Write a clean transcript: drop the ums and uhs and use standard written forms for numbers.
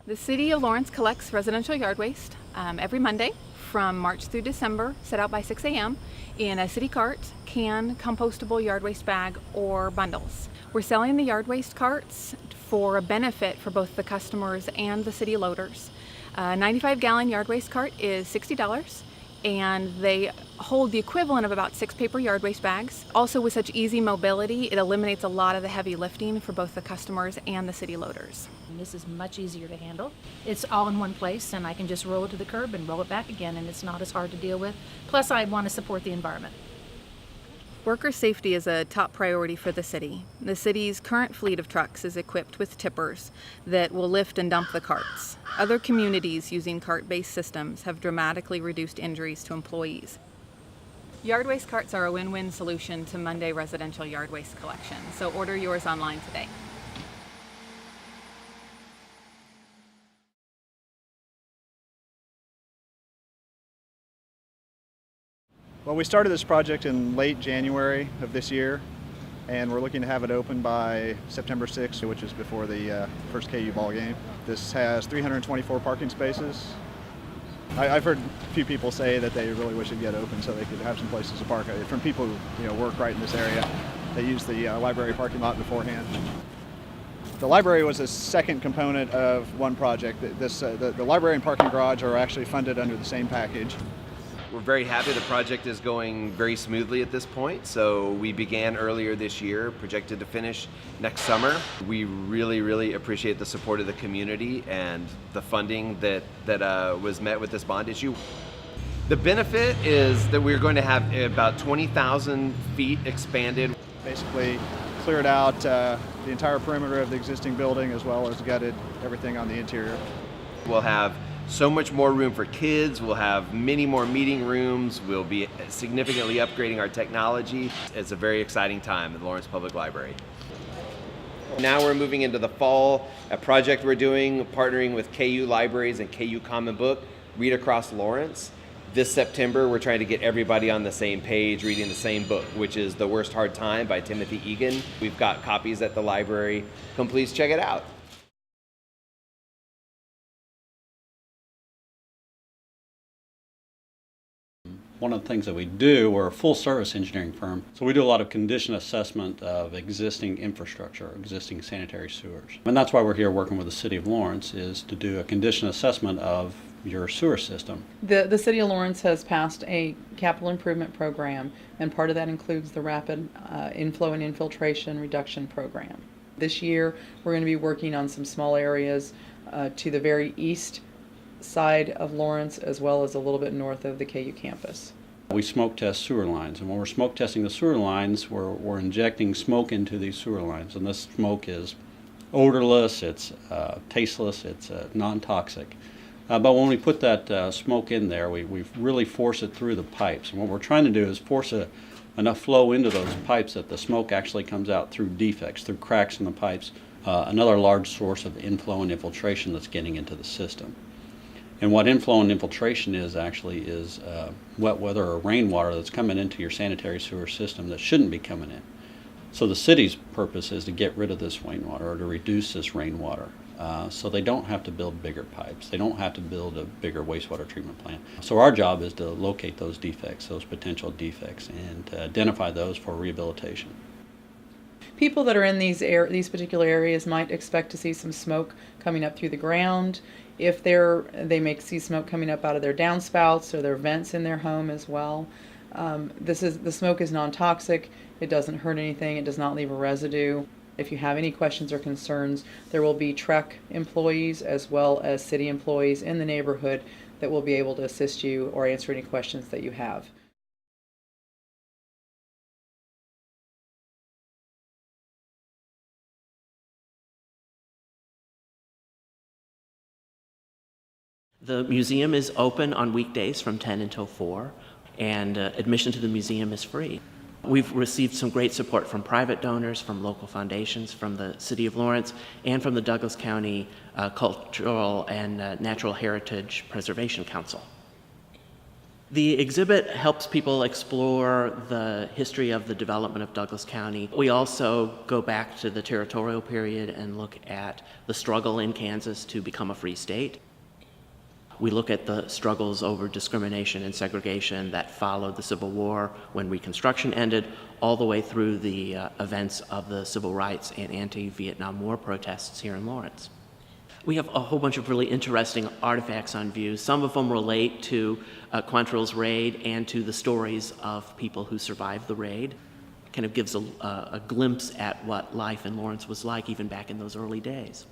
The City of Lawrence collects residential yard waste every Monday from March through December, set out by 6 a.m. in a city cart, can, compostable yard waste bag, or bundles. We're selling the yard waste carts for a benefit for both the customers and the city loaders. A 95-gallon yard waste cart is $60, and they hold the equivalent of about 6 paper yard waste bags. Also, with such easy mobility, it eliminates a lot of the heavy lifting for both the customers and the city loaders. This is much easier to handle. It's all in one place, and I can just roll it to the curb and roll it back again, and it's not as hard to deal with. Plus, I want to support the environment. Worker safety is a top priority for the city. The city's current fleet of trucks is equipped with tippers that will lift and dump the carts. Other communities using cart-based systems have dramatically reduced injuries to employees. Yard waste carts are a win-win solution to Monday residential yard waste collection, so order yours online today. Well, we started this project in late January of this year, and we're looking to have it open by September 6th, which is before the first KU ball game. This has 324 parking spaces. I've heard a few people say that they really wish it'd get open so they could have some places to park. From people who work right in this area, they use the library parking lot beforehand. The library was a second component of one project. The library and parking garage are actually funded under the same package. We're very happy the project is going very smoothly at this point. So we began earlier this year, projected to finish next summer. We really appreciate the support of the community and the funding that was met with this bond issue. The benefit is that we're going to have about 20,000 feet expanded. Basically cleared out the entire perimeter of the existing building, as well as gutted everything on the interior. We'll have so much more room for kids. We'll have many more meeting rooms. We'll be significantly upgrading our technology. It's a very exciting time at the Lawrence Public Library. Now we're moving into the fall, a project we're doing, partnering with KU Libraries and KU Common Book, Read Across Lawrence. This September, we're trying to get everybody on the same page, reading the same book, which is The Worst Hard Time by Timothy Egan. We've got copies at the library. Come please check it out. One of the things that we do, we're a full-service engineering firm, so we do a lot of condition assessment of existing infrastructure, existing sanitary sewers. And that's why we're here working with the City of Lawrence, is to do a condition assessment of your sewer system. The City of Lawrence has passed a capital improvement program, and part of that includes the rapid inflow and infiltration reduction program. This year, we're going to be working on some small areas to the very east side of Lawrence, as well as a little bit north of the KU campus. We smoke test sewer lines, and when we're smoke testing the sewer lines, we're injecting smoke into these sewer lines, and this smoke is odorless, it's tasteless, it's non-toxic. But when we put that smoke in there, we really force it through the pipes, and what we're trying to do is force enough flow into those pipes that the smoke actually comes out through defects, through cracks in the pipes, another large source of inflow and infiltration that's getting into the system. And what inflow and infiltration is actually is wet weather or rainwater that's coming into your sanitary sewer system that shouldn't be coming in. So the city's purpose is to get rid of this rainwater, or to reduce this rainwater, so they don't have to build bigger pipes. They don't have to build a bigger wastewater treatment plant. So our job is to locate those defects, those potential defects, and to identify those for rehabilitation. People that are in these particular areas might expect to see some smoke coming up through the ground. If they may see smoke coming up out of their downspouts or their vents in their home as well. The smoke is non-toxic. It doesn't hurt anything. It does not leave a residue. If you have any questions or concerns, there will be TREC employees as well as city employees in the neighborhood that will be able to assist you or answer any questions that you have. The museum is open on weekdays from 10 until 4, and admission to the museum is free. We've received some great support from private donors, from local foundations, from the City of Lawrence, and from the Douglas County Cultural and Natural Heritage Preservation Council. The exhibit helps people explore the history of the development of Douglas County. We also go back to the territorial period and look at the struggle in Kansas to become a free state. We look at the struggles over discrimination and segregation that followed the Civil War when Reconstruction ended, all the way through the events of the civil rights and anti-Vietnam War protests here in Lawrence. We have a whole bunch of really interesting artifacts on view. Some of them relate to Quantrill's raid and to the stories of people who survived the raid. Kind of gives a glimpse at what life in Lawrence was like even back in those early days.